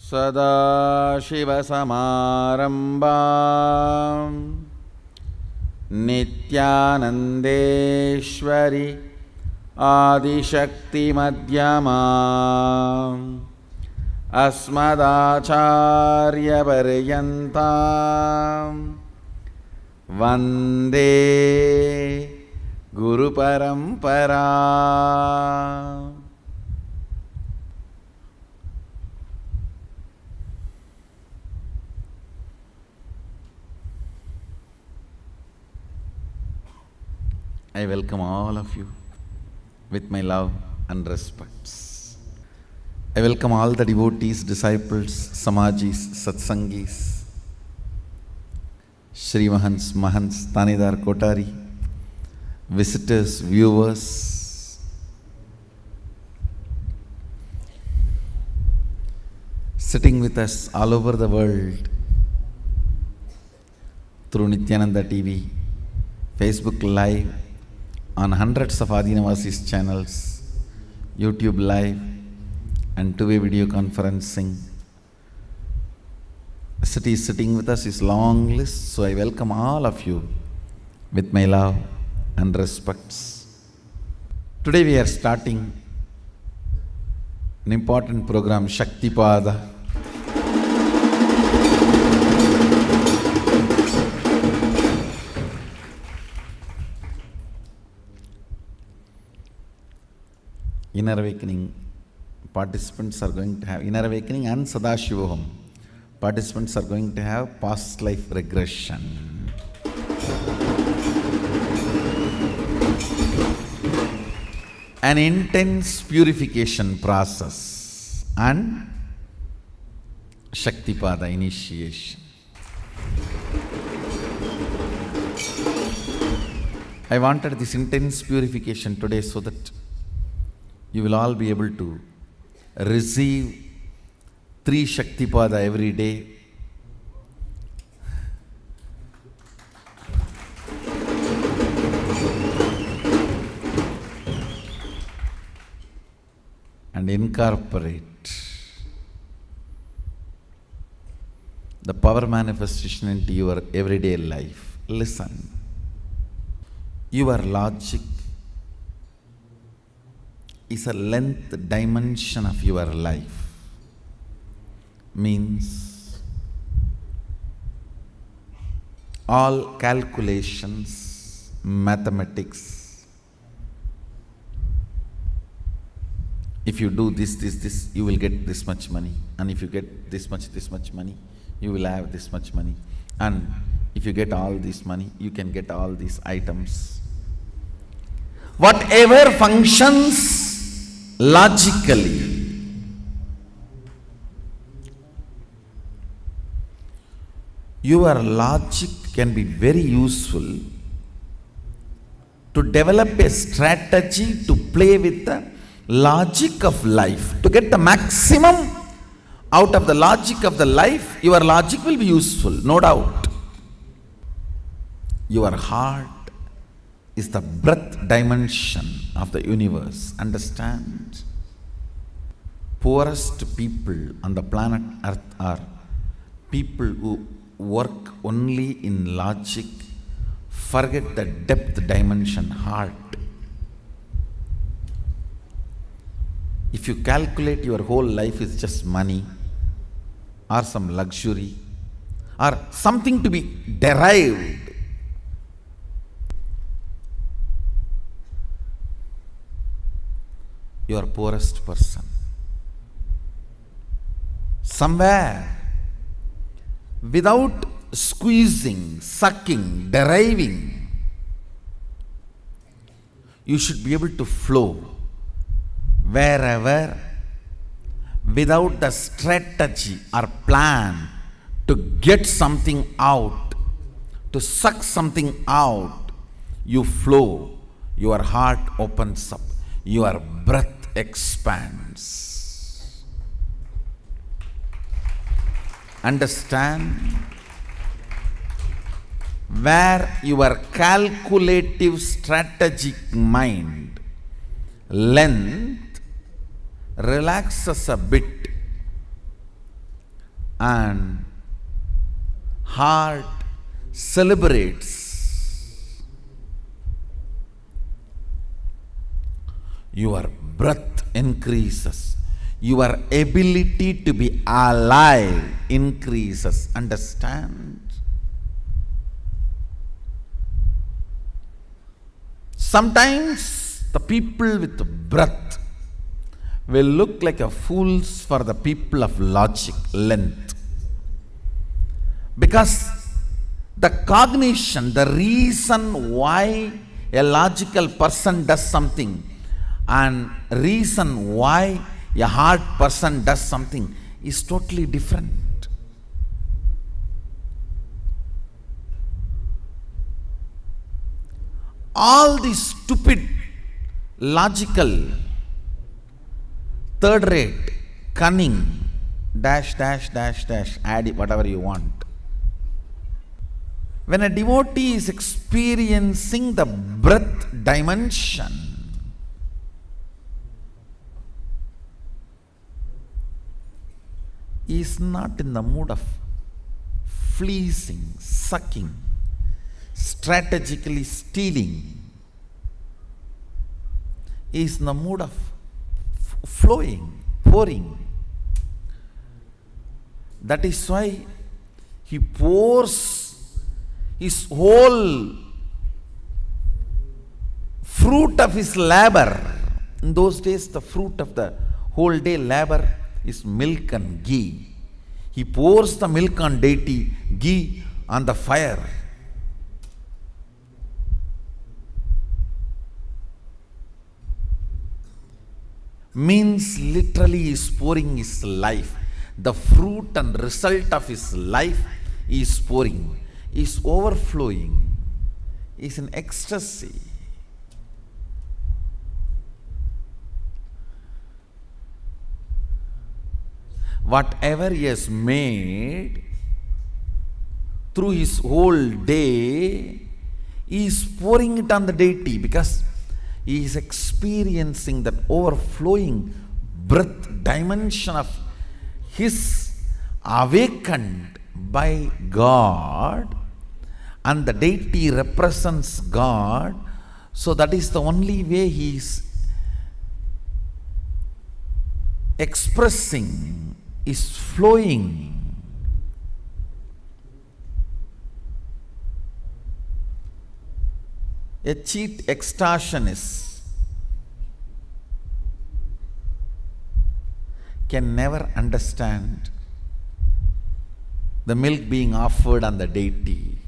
सदाशिवसमारम्भां नित्यानन्देश्वरि आदिशक्तिमध्यमाम् अस्मदाचार्यपर्यन्तां वन्दे गुरुपरम्परा. I welcome all of you with my love and respects. I welcome all the devotees, disciples, Swamijis, Satsangis, Shri Mahants, Mahants, Tanidar, Kotari, visitors, viewers, sitting with us all over the world through Nithyananda TV, Facebook Live, on hundreds of Adinavasis channels, YouTube Live, and two-way video conferencing. The city sitting with us is long list, so I welcome all of you with my love and respects. Today we are starting an important program, Shaktipada. Inner Awakening participants are going to have Inner Awakening and Sadashivoham. Participants are going to have past life regression. An intense purification process and Shaktipada initiation. I wanted this intense purification today so that you will all be able to receive 3 Shaktipada every day. And incorporate the power manifestation into your everyday life. Listen. Your logic is a length dimension of your life. Means all calculations, mathematics, if you do this, you will get this much money. And if you get this much money, you will have this much money. And if you get all this money, you can get all these items. Whatever functions logically, your logic can be very useful to develop a strategy to play with the logic of life. To get the maximum out of the logic of the life, your logic will be useful, no doubt. Your heart is the breath dimension of the universe. Understand? Poorest people on the planet Earth are people who work only in logic, forget the depth dimension, heart. If you calculate your whole life is just money or some luxury or something to be derived, you are poorest person. Somewhere, without squeezing, sucking, deriving, you should be able to flow wherever without the strategy or plan to get something out, to suck something out. You flow, your heart opens up, your breath expands. Understand? Where your calculative strategic mind length relaxes a bit and heart celebrates. Your breath increases. Your ability to be alive increases. Understand? Sometimes the people with breath will look like a fools for the people of logic, length. Because the cognition, the reason why a logical person does something and reason why a heart person does something is totally different. All these stupid, logical, third rate, cunning, dash, dash, dash, dash, add whatever you want. When a devotee is experiencing the breath dimension, he is not in the mood of fleecing, sucking, strategically stealing. He is in the mood of flowing, pouring. That is why he pours his whole fruit of his labor. In those days, the fruit of the whole day labor is milk and ghee. He pours the milk on deity, ghee on the fire. Means literally he is pouring his life. The fruit and result of his life is pouring, is overflowing, is in ecstasy. Whatever he has made through his whole day, he is pouring it on the deity because he is experiencing that overflowing breath dimension of his awakened by God, and the deity represents God. So that is the only way he is expressing, is flowing. A cheat extortionist can never understand the milk being offered on the deity,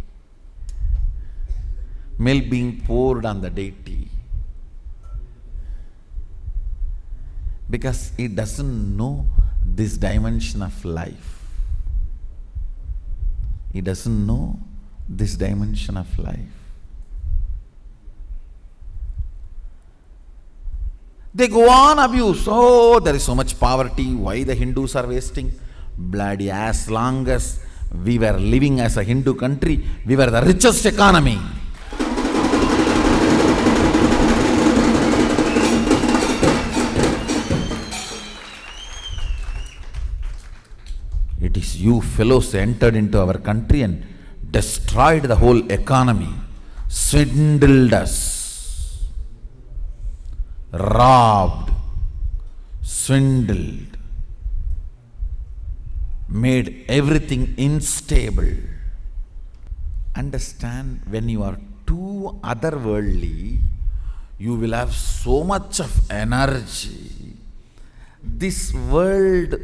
milk being poured on the deity, because he doesn't know this dimension of life. He doesn't know this dimension of life. They go on abuse. Oh, there is so much poverty. Why the Hindus are wasting? Bloody, as long as we were living as a Hindu country, we were the richest economy. It is you fellows entered into our country and destroyed the whole economy, swindled us, robbed, swindled, made everything unstable. Understand, when you are too otherworldly, you will have so much of energy. This world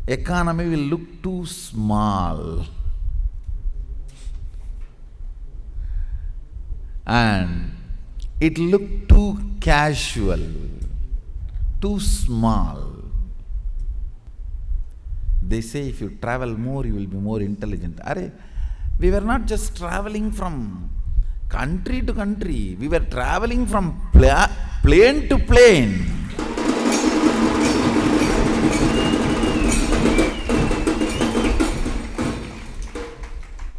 economy will look too small, and it look too casual, too small. They say if you travel more, you will be more intelligent. We were not just traveling from country to country, we were traveling from plane to plane.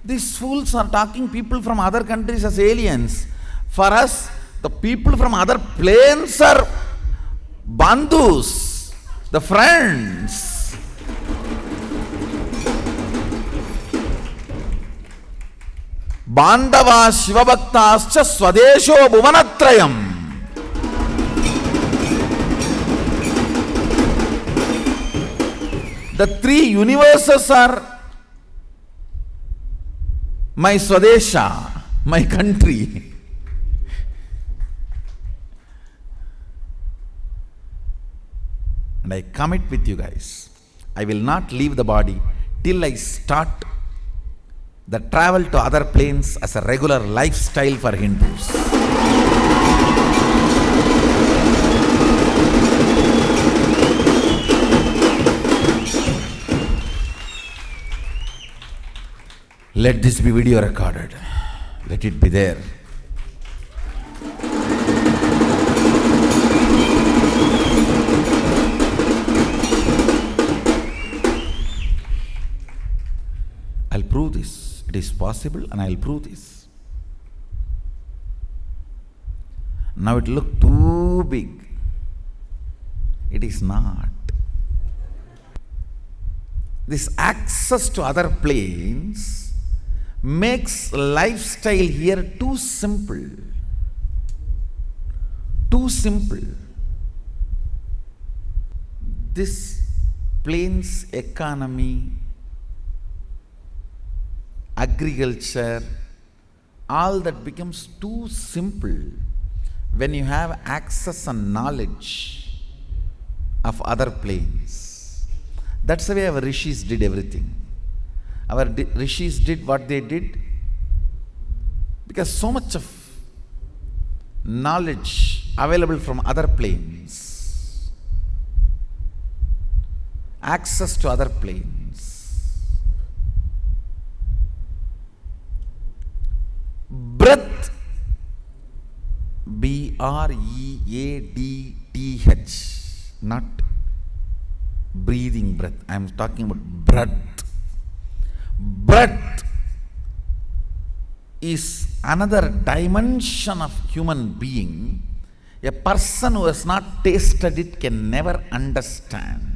These fools are talking people from other countries as aliens. For us, the people from other planes are bandhus, the friends. Bandava Shivabhaktascha Swadesho Bhuvanatrayam. The three universes are my Swadesha, my country. And I commit with you guys, I will not leave the body till I start the travel to other planes as a regular lifestyle for Hindus. Let this be video recorded. Let it be there. I'll prove this. It is possible and I'll prove this. Now it looked too big. It is not. This access to other planes makes lifestyle here too simple. Too simple. This plane's economy, agriculture, all that becomes too simple when you have access and knowledge of other planes. That's the way our rishis did everything. Our rishis did what they did because so much of knowledge available from other planes, access to other planes. Breath, B-R-E-A-D-T-H, not breathing breath. I am talking about breath. Breath is another dimension of human being. A person who has not tasted it can never understand.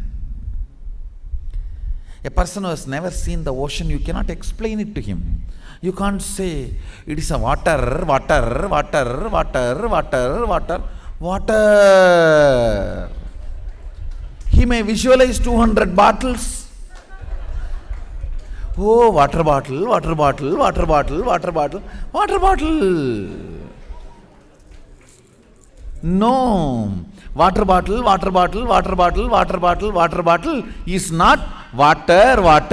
A person who has never seen the ocean, you cannot explain it to him. You can't say, it is a water. He may visualize 200 bottles. Oh, water bottle. No. Water bottle is not water.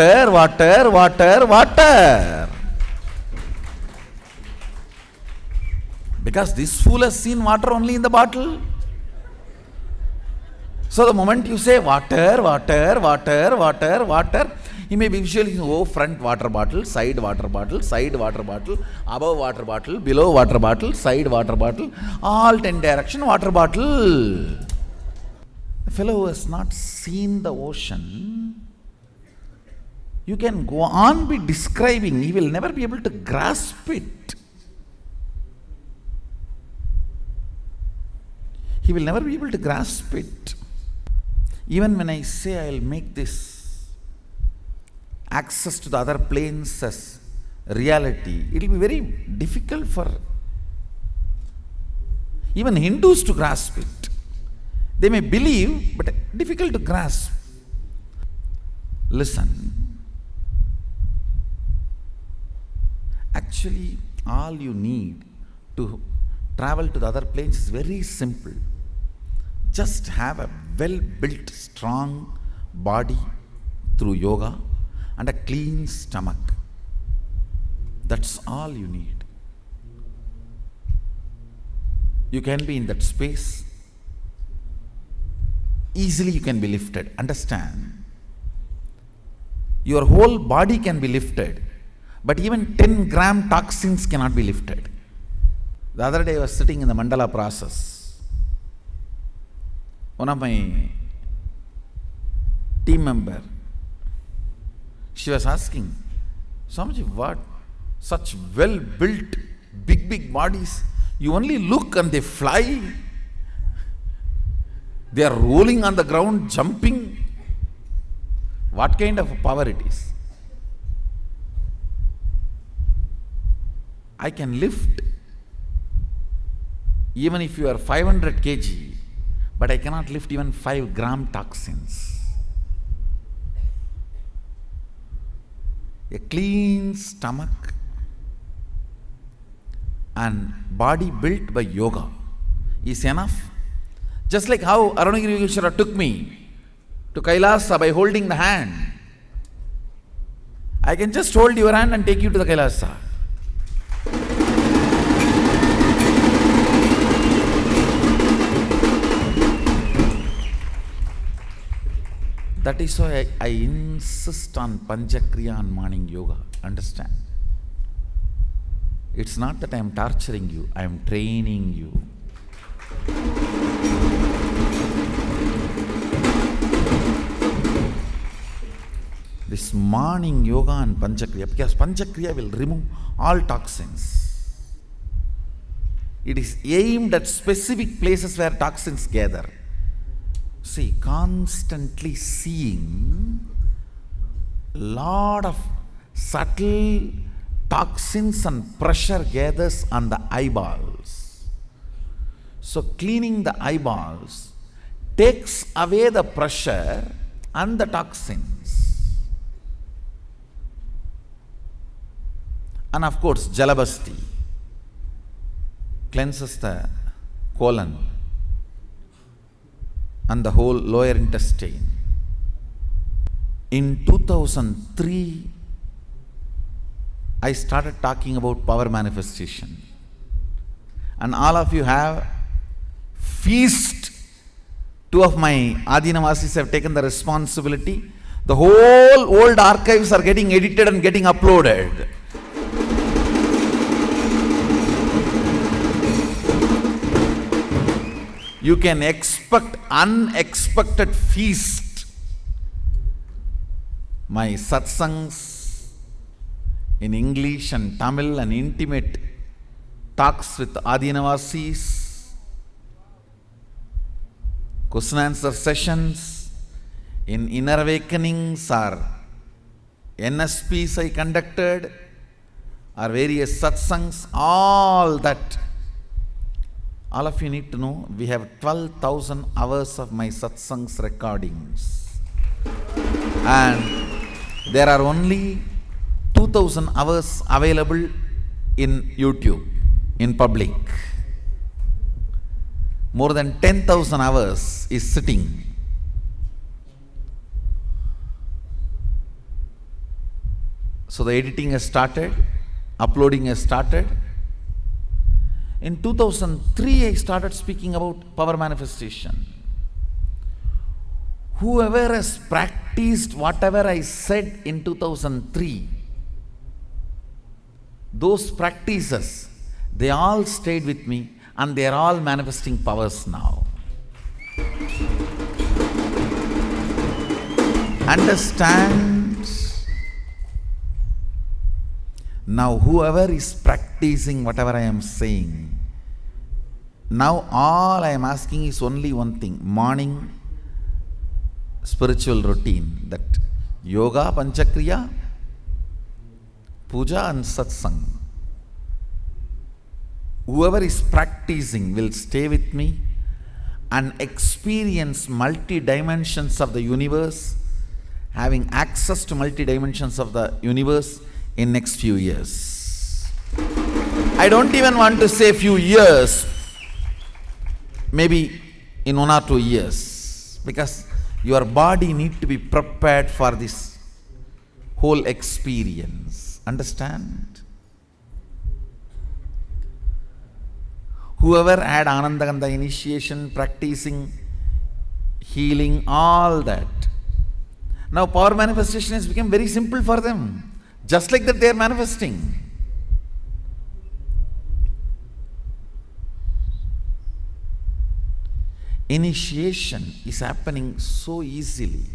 Because this fool has seen water only in the bottle. So the moment you say water, he may be visualizing, front water bottle, side water bottle, above water bottle, below water bottle, side water bottle, all 10 direction water bottle. The fellow who has not seen the ocean, you can go on be describing, he will never be able to grasp it. He will never be able to grasp it. Even when I say I will make this access to the other planes as reality, it will be very difficult for even Hindus to grasp it. They may believe, but difficult to grasp. Listen. Actually, all you need to travel to the other planes is very simple. Just have a well-built, strong body through yoga and a clean stomach. That's all you need. You can be in that space. Easily you can be lifted. Understand? Your whole body can be lifted, but even 10 gram toxins cannot be lifted. The other day I was sitting in the mandala process. One of my team member, she was asking, Swamiji, what? Such well-built, big bodies. You only look and they fly. They are rolling on the ground, jumping. What kind of power it is? I can lift even if you are 500 kg, but I cannot lift even 5 gram toxins. A clean stomach and body built by yoga is enough. Just like how Arunagiri Yogeshwara took me to Kailasa by holding the hand. I can just hold your hand and take you to the Kailasa. That is why I insist on Panchakriya and morning yoga. Understand? It's not that I am torturing you, I am training you. This morning yoga and Panchakriya, because Panchakriya will remove all toxins. It is aimed at specific places where toxins gather. See, constantly seeing lot of subtle toxins and pressure gathers on the eyeballs. So cleaning the eyeballs takes away the pressure and the toxins. And of course, Jalabasti cleanses the colon and the whole lower intestine. In 2003, I started talking about power manifestation. And all of you have feast. 2 of my Adinavasis have taken the responsibility. The whole old archives are getting edited and getting uploaded. You can expect unexpected feast. My satsangs in English and Tamil and intimate talks with Adinavasis, question answer sessions, in inner awakenings or NSPs I conducted, or various satsangs, all that. All of you need to know, we have 12,000 hours of my satsangs recordings. And there are only 2,000 hours available in YouTube, in public. More than 10,000 hours is sitting. So the editing has started, uploading has started. In 2003, I started speaking about power manifestation. Whoever has practiced whatever I said in 2003, those practices, they all stayed with me and they are all manifesting powers now. Understand? Now whoever is practicing whatever I am saying, now all I am asking is only one thing, morning spiritual routine, that yoga, panchakriya, puja and satsang. Whoever is practicing will stay with me and experience multi-dimensions of the universe, having access to multi-dimensions of the universe in next few years. I don't even want to say few years, maybe in 1 or 2 years, because your body need to be prepared for this whole experience. Understand? Whoever had Anandagandha initiation, practicing, healing, all that, now power manifestation has become very simple for them. Just like that they are manifesting. Initiation is happening so easily.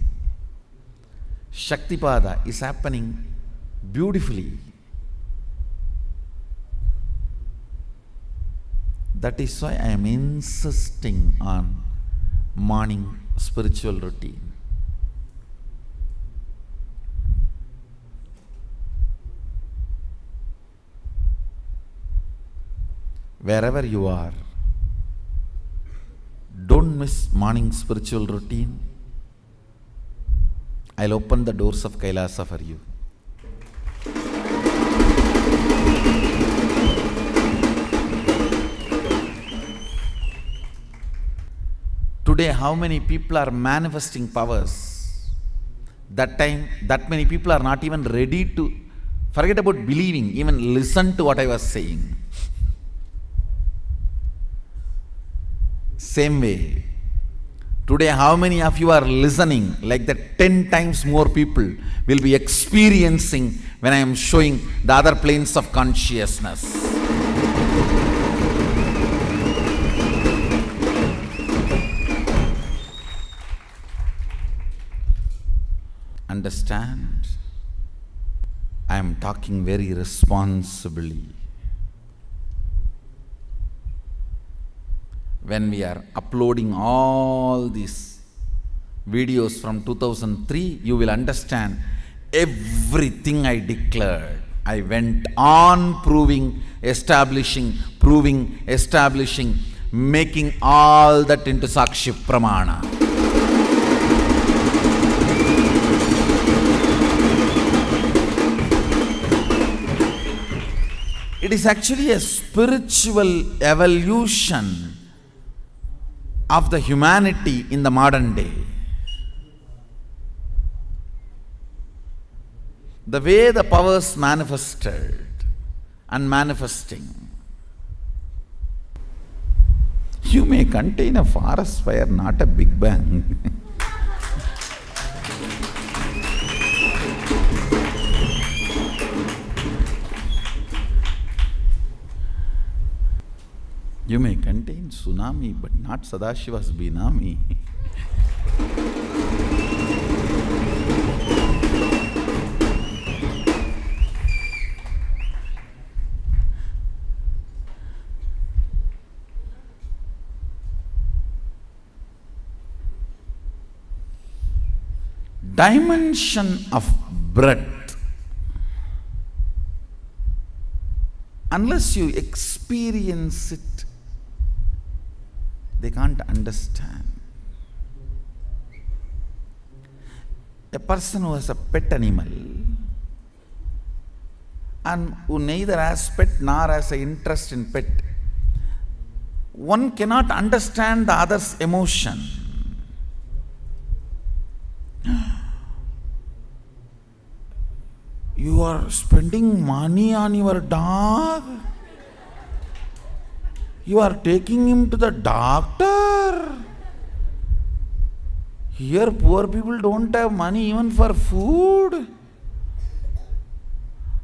Shaktipada is happening beautifully. That is why I am insisting on morning spiritual routine. wherever you are, don't miss morning spiritual routine. I'll open the doors of Kailasa for you. Today, how many people are manifesting powers? That time, that many people are not even ready to, forget about believing, even listen to what I was saying. Same way, today how many of you are listening? Like that 10 times more people will be experiencing when I am showing the other planes of consciousness. Understand? I am talking very responsibly. When we are uploading all these videos from 2003, you will understand everything I declared. I went on proving, establishing, making all that into Sakshi Pramana. It is actually a spiritual evolution of the humanity in the modern day. The way the powers manifested and manifesting. You may contain a forest fire, not a big bang. You may contain tsunami, but not Sadashiva's Binami. Dimension of breath. Unless you experience it, they can't understand. A person who has a pet animal and who neither has pet nor has an interest in pet, one cannot understand the other's emotion. You are spending money on your dog? You are taking him to the doctor? Here poor people don't have money even for food.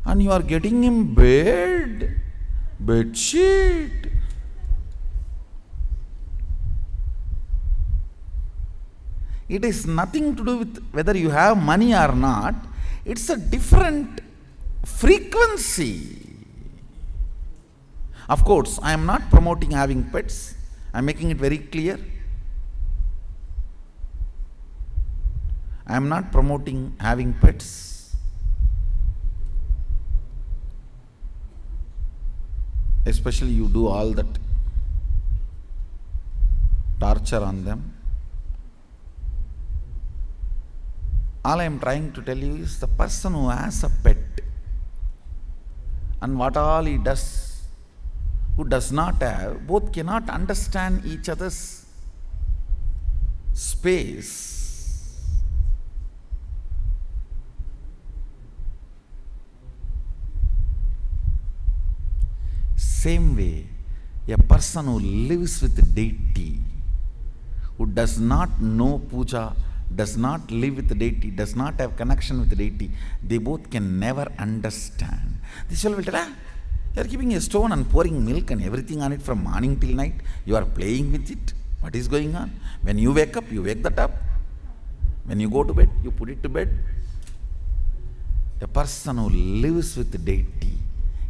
And you are getting him bed sheet. It is nothing to do with whether you have money or not. It's a different frequency. Of course, I am not promoting having pets. I am making it very clear. I am not promoting having pets. Especially you do all that torture on them. All I am trying to tell you is the person who has a pet and what all he does, who does not have, both cannot understand each other's space. Same way, a person who lives with deity, who does not know puja, does not live with the deity, does not have connection with the deity, they both can never understand. This fellow will tell, you are keeping a stone and pouring milk and everything on it from morning till night. You are playing with it. What is going on? When you wake up, you wake that up. When you go to bed, you put it to bed. A person who lives with the deity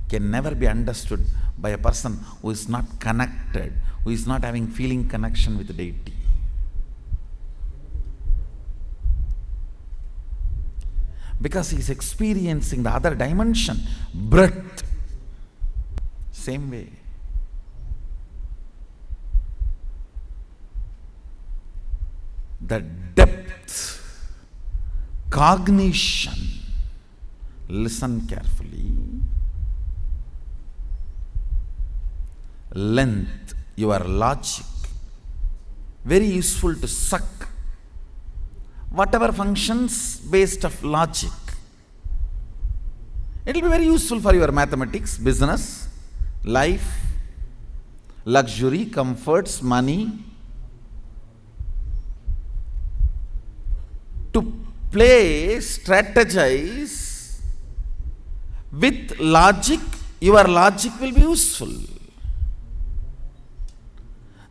can never be understood by a person who is not connected, who is not having feeling connection with the deity. Because he is experiencing the other dimension, breath. Same way. the depth, cognition. Listen carefully. Length, your logic. Very useful to suck whatever functions based of logic. It will be very useful for your mathematics, business, life, luxury, comforts, money. To play, strategize with logic, your logic will be useful.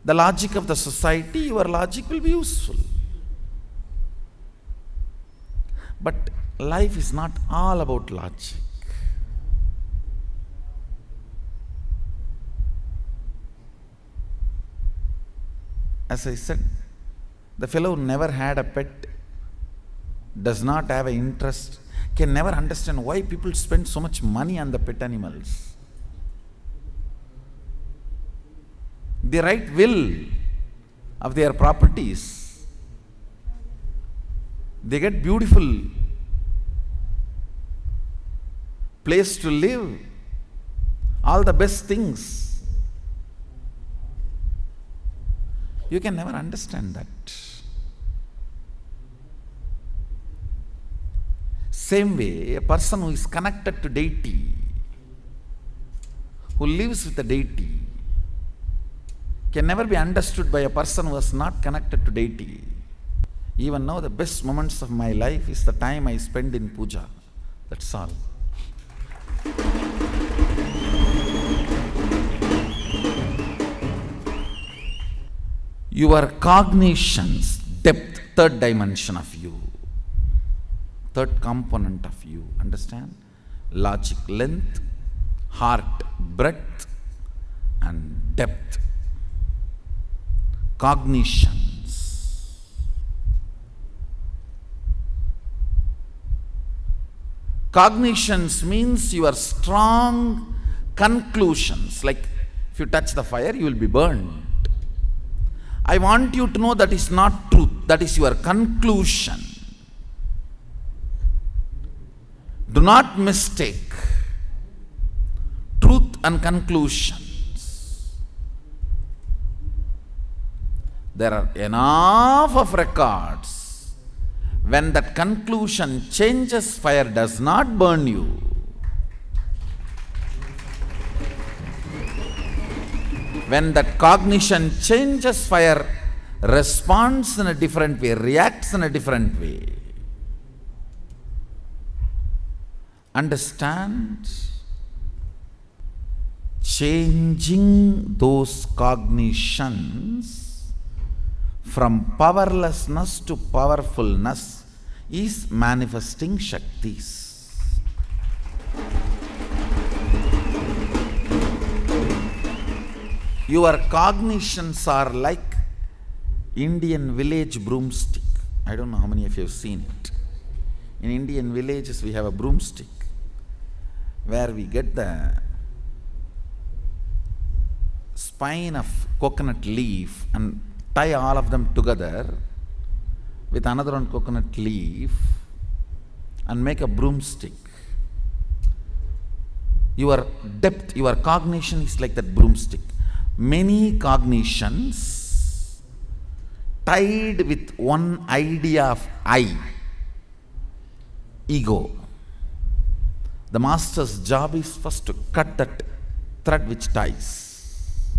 The logic of the society, your logic will be useful. But life is not all about logic. As I said, the fellow who never had a pet, does not have an interest, can never understand why people spend so much money on the pet animals. The right will of their properties. They get beautiful place to live, all the best things. You can never understand that. Same way, a person who is connected to deity, who lives with the deity, can never be understood by a person who is not connected to deity. Even now, the best moments of my life is the time I spend in puja. That's all. Your cognitions, depth, third dimension of you, third component of you, understand? Logic, length, heart, breadth, and depth. Cognitions. Cognitions means your strong conclusions. Like if you touch the fire, you will be burned. I want you to know that is not truth. That is your conclusion. Do not mistake truth and conclusions. There are enough of records. When that conclusion changes, fire does not burn you. When that cognition changes, fire responds in a different way, reacts in a different way. Understand? Changing those cognitions from powerlessness to powerfulness is manifesting Shaktis. Your cognitions are like Indian village broomstick. I don't know how many of you have seen it. In Indian villages we have a broomstick where we get the spine of coconut leaf and tie all of them together with another one coconut leaf and make a broomstick. Your depth, your cognition is like that broomstick. Many cognitions tied with one idea of I, ego. The master's job is first to cut that thread which ties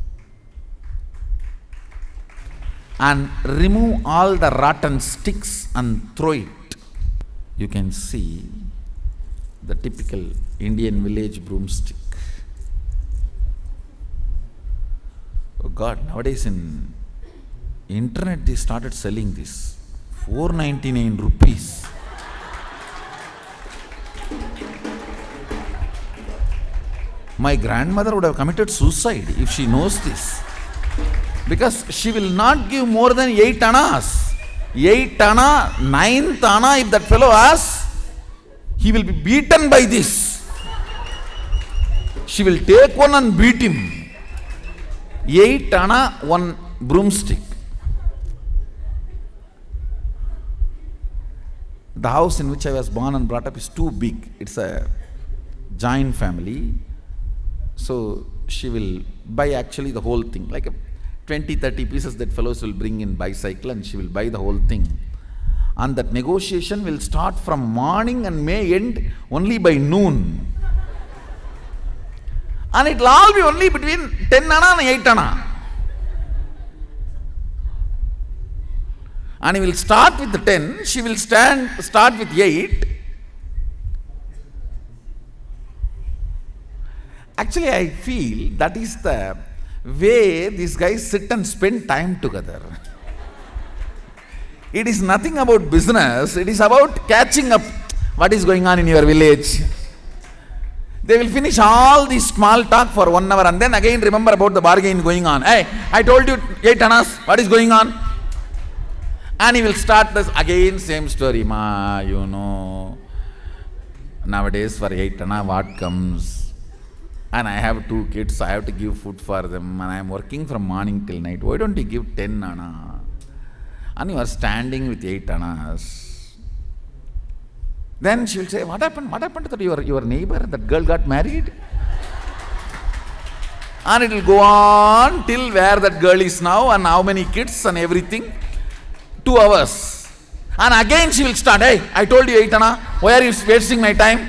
and remove all the rotten sticks and throw it. You can see the typical Indian village broomstick. Oh God, nowadays in internet they started selling this. 499 rupees. My grandmother would have committed suicide if she knows this. Because she will not give more than 8 annas. 8 anna, 9th anna, if that fellow asks, he will be beaten by this. She will take one and beat him. 8 anna, one broomstick. The house in which I was born and brought up is too big. It's a joint family. So she will buy actually the whole thing, like 20-30 pieces that fellows will bring in bicycle, and she will buy the whole thing. And that negotiation will start from morning and may end only by noon. And it will all be only between 10 ana and 8 ana. And he will start with the 10, she will start with 8. Actually, I feel that is the way these guys sit and spend time together. It is nothing about business, it is about catching up what is going on in your village. They will finish all the small talk for 1 hour and then again remember about the bargain going on. Hey, I told you 8 annas, what is going on? And he will start this again, same story. Ma, you know, nowadays for 8 anna what comes? And I have 2 kids, I have to give food for them, and I am working from morning till night. Why don't you give 10 anna? And you are standing with 8 annas. Then she will say, what happened? What happened to your neighbor? That girl got married? And it will go on till where that girl is now and how many kids and everything. 2 hours. And again she will start, hey, I told you 8 anna, why are you wasting my time?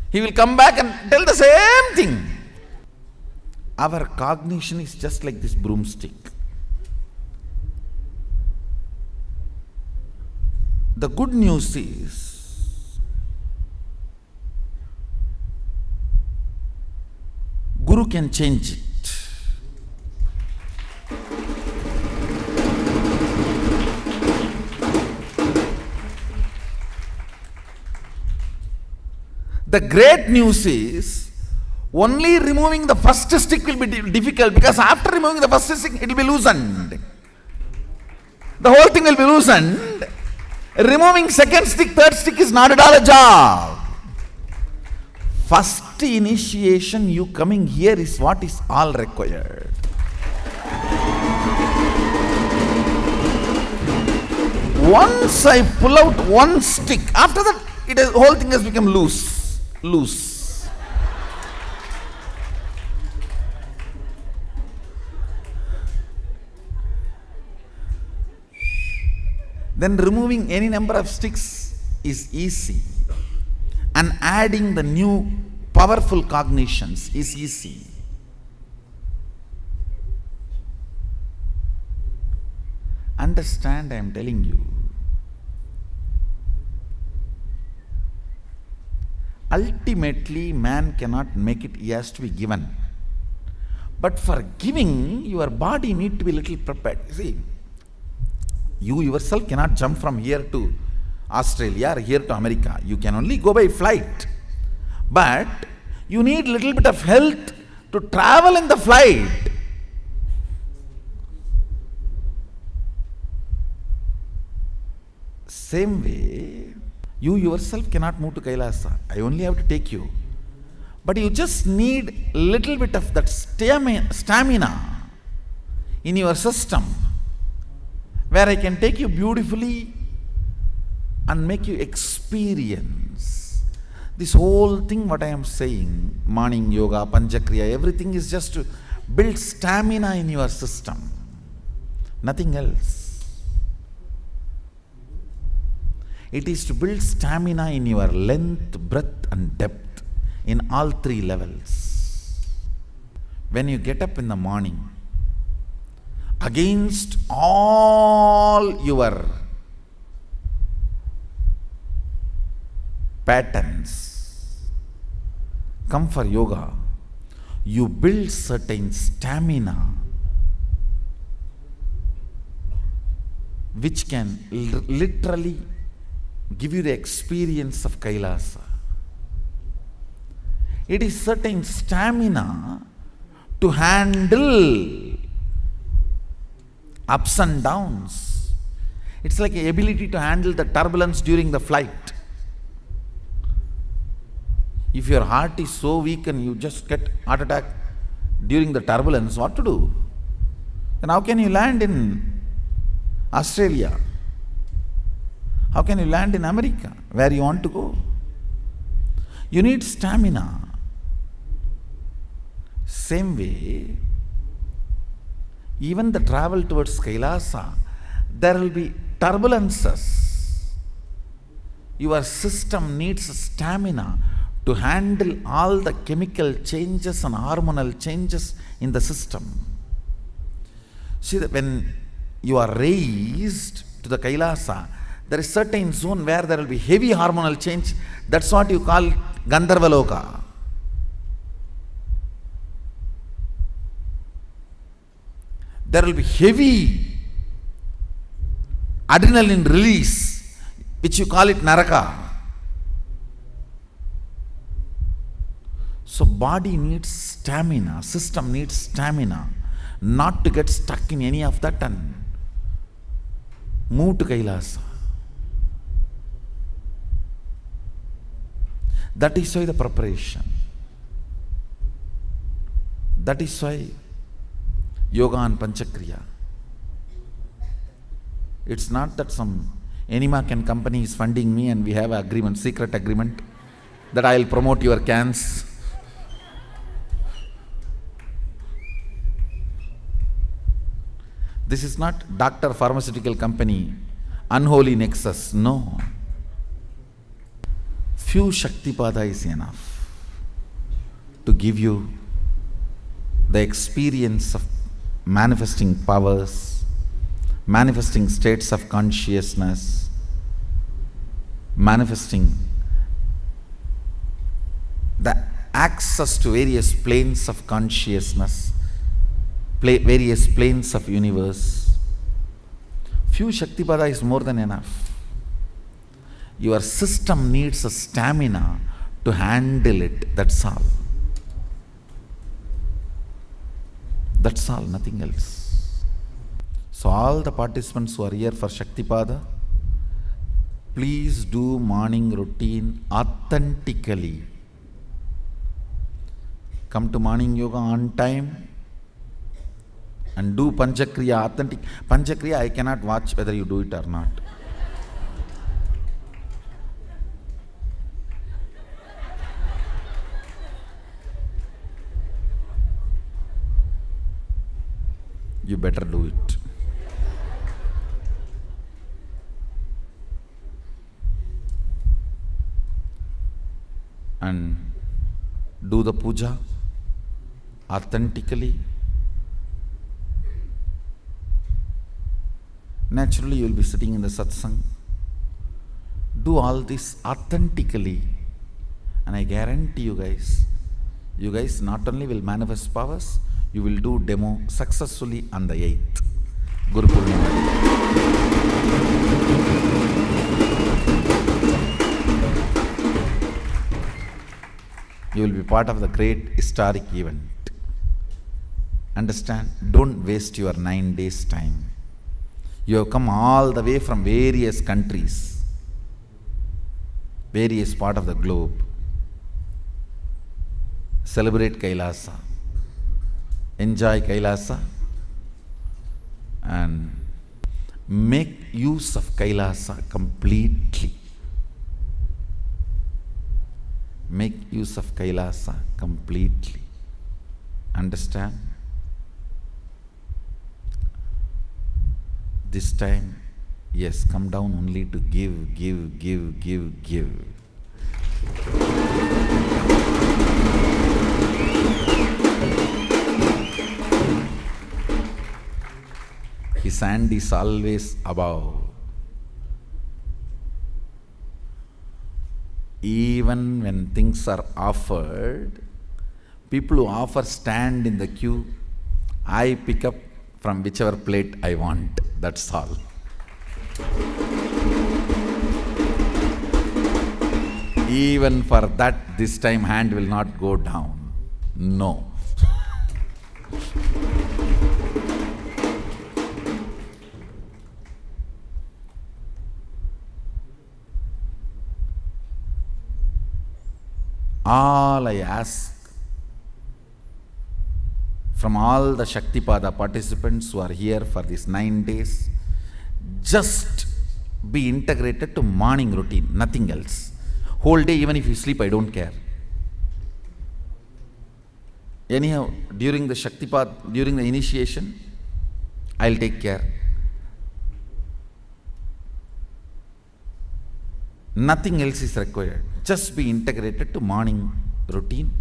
He will come back and tell the same thing. Our cognition is just like this broomstick. The good news is, Guru can change it. The great news is, only removing the first stick will be difficult, because after removing the first stick, it will be loosened. The whole thing will be loosened. Removing second stick, third stick is not at all a job. First initiation, you coming here is what is all required. Once I pull out one stick, after that, the whole thing has become loose. Then removing any number of sticks is easy, and adding the new powerful cognitions is easy. Understand, I am telling you. Ultimately, man cannot make it, he has to be given. But for giving, your body need to be little prepared. See, you yourself cannot jump from here to Australia or here to America. You can only go by flight. But you need little bit of health to travel in the flight. Same way, you yourself cannot move to Kailasa. I only have to take you. But you just need little bit of that stamina in your system, where I can take you beautifully and make you experience this whole thing. What I am saying, morning yoga, panchakriya, everything is just to build stamina in your system, nothing else. It is to build stamina in your length, breadth and depth in all 3 levels. When you get up in the morning, against all your patterns, come for yoga, you build certain stamina which can literally give you the experience of Kailasa. It is certain stamina to handle ups and downs. It's like an ability to handle the turbulence during the flight. If your heart is so weak and you just get heart attack during the turbulence, what to do? Then how can you land in Australia? How can you land in America, where you want to go? You need stamina. Same way, even the travel towards Kailasa, there will be turbulences. Your system needs stamina to handle all the chemical changes and hormonal changes in the system. See that when you are raised to the Kailasa, there is certain zone where there will be heavy hormonal change. That's what you call Gandharvaloka. There will be heavy adrenaline release, which you call it Naraka. So body needs stamina, system needs stamina, not to get stuck in any of that and move to Kailasa. That is why the preparation. That is why Yoga and Panchakriya. It's not that some Animacan company is funding me and we have an agreement, secret agreement, that I will promote your cans. This is not doctor pharmaceutical company, unholy nexus, no. Few Shaktipada is enough to give you the experience of manifesting powers, manifesting states of consciousness, manifesting the access to various planes of consciousness, various planes of universe. Few Shaktipada is more than enough. Your system needs a stamina to handle it, that's all. That's all, nothing else. So all the participants who are here for Shaktipada, please do morning routine authentically. Come to morning yoga on time and do Panchakriya authentic. Panchakriya I cannot watch whether you do it or not. You better do it. And do the puja authentically. Naturally, you will be sitting in the satsang. Do all this authentically, and I guarantee you guys not only will manifest powers, you will do demo successfully on the 8th. Guru Purnima. You will be part of the great historic event. Understand? Don't waste your 9 days' time. You have come all the way from various countries, various part of the globe. Celebrate Kailasa. Enjoy Kailasa and make use of Kailasa completely. Make use of Kailasa completely. Understand? This time, yes, come down only to give. His hand is always above. Even when things are offered, people who offer stand in the queue, I pick up from whichever plate I want. That's all. Even for that, this time hand will not go down. No. All I ask from all the Shaktipada participants who are here for these 9 days, just be integrated to morning routine, nothing else. Whole day, even if you sleep, I don't care. Anyhow, during the Shaktipada, during the initiation, I'll take care. Nothing else is required. Just be integrated to morning routine.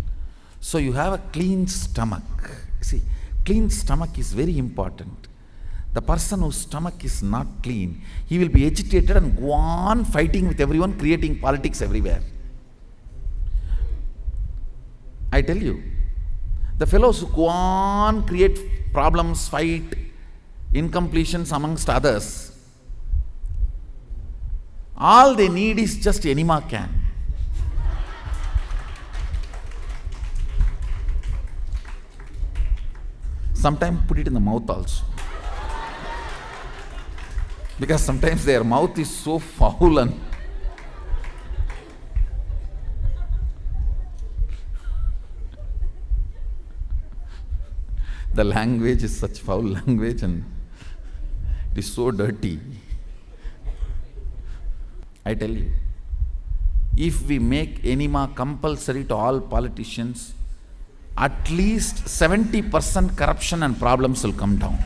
So you have a clean stomach. See, clean stomach is very important. The person whose stomach is not clean, he will be agitated and go on fighting with everyone, creating politics everywhere. I tell you, the fellows who go on create problems, fight, incompletions amongst others, all they need is just enema can. Sometimes put it in the mouth also. Because sometimes their mouth is so foul and the language is such foul language and it is so dirty. I tell you, if we make enema compulsory to all politicians, at least 70% corruption and problems will come down.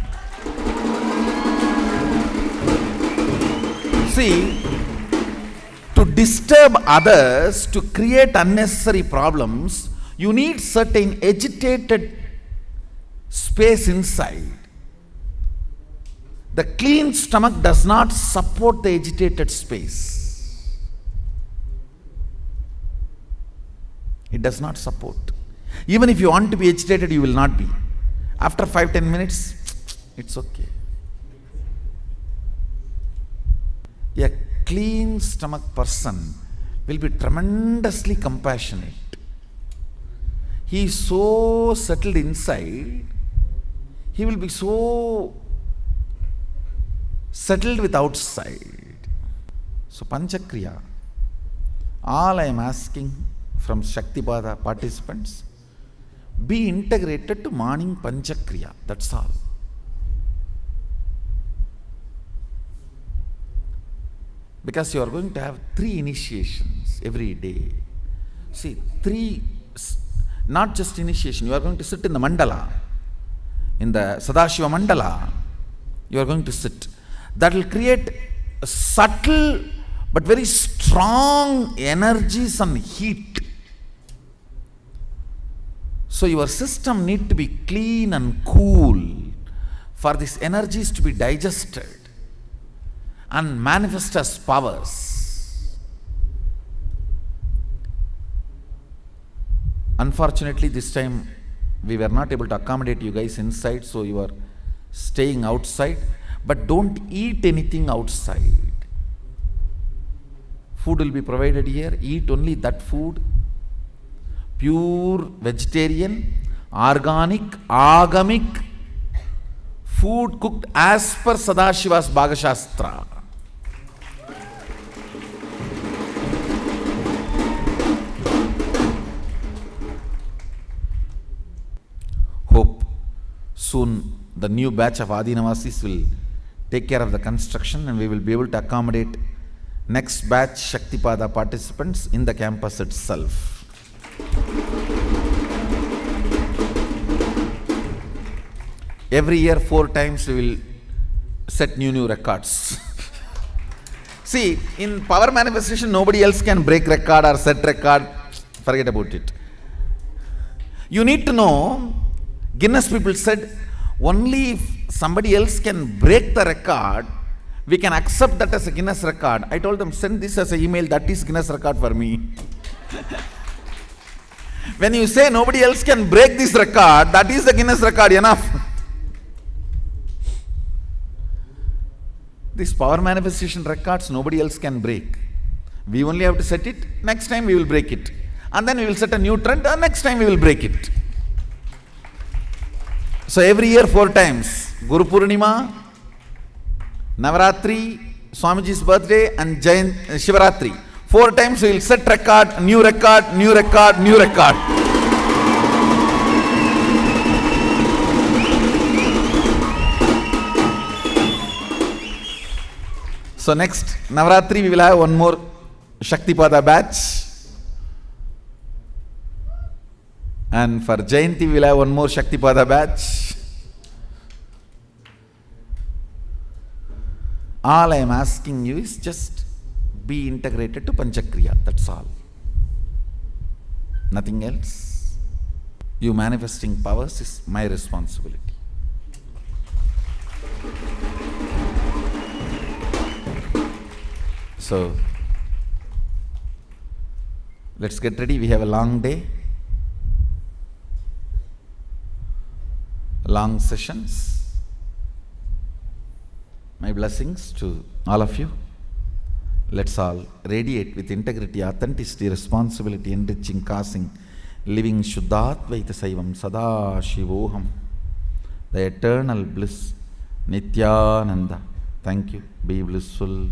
See, to disturb others, to create unnecessary problems, you need certain agitated space inside. The clean stomach does not support the agitated space. It does not support. Even if you want to be agitated, you will not be. After 5-10 minutes, it's okay. A clean stomach person will be tremendously compassionate. He is so settled inside, he will be so settled with outside. So Panchakriya, all I am asking from Shaktipada participants, be integrated to morning Panchakriya, that's all. Because you are going to have 3 initiations every day. See, 3, not just initiation, you are going to sit in the mandala, in the Sadashiva mandala, you are going to sit. That will create a subtle but very strong energies and heat. So your system needs to be clean and cool for these energies to be digested and manifest as powers. Unfortunately, this time we were not able to accommodate you guys inside, so you are staying outside. But don't eat anything outside. Food will be provided here. Eat only that food. Pure vegetarian, organic, agamic food cooked as per Sadashiva's Bhagashastra. Hope soon the new batch of Adinavasis will take care of the construction and we will be able to accommodate next batch Shaktipada participants in the campus itself. Every year 4 times we will set new records. See, in power manifestation nobody else can break record or set record. Forget about it. You need to know, Guinness people said, only if somebody else can break the record, we can accept that as a Guinness record. I told them, send this as an email, that is Guinness record for me. When you say nobody else can break this record, that is the Guinness record, enough. These power manifestation records nobody else can break. We only have to set it, next time we will break it. And then we will set a new trend, and next time we will break it. So every year 4 times, Guru Purnima, Navaratri, Swamiji's birthday and Shivaratri. 4 times we will set record, new record, new record, new record. So next Navaratri we will have one more Shaktipada batch. And for Jayanti we will have one more Shaktipada batch. All I am asking you is just be integrated to Panchakriya, that's all. Nothing else. You manifesting powers is my responsibility. So, let's get ready. We have a long day, long sessions. My blessings to all of you. Let's all radiate with integrity, authenticity, responsibility, enriching, causing, living Shuddhatvaita Saivam Sada Shivoham, the eternal bliss, Nithyananda. Thank you. Be blissful.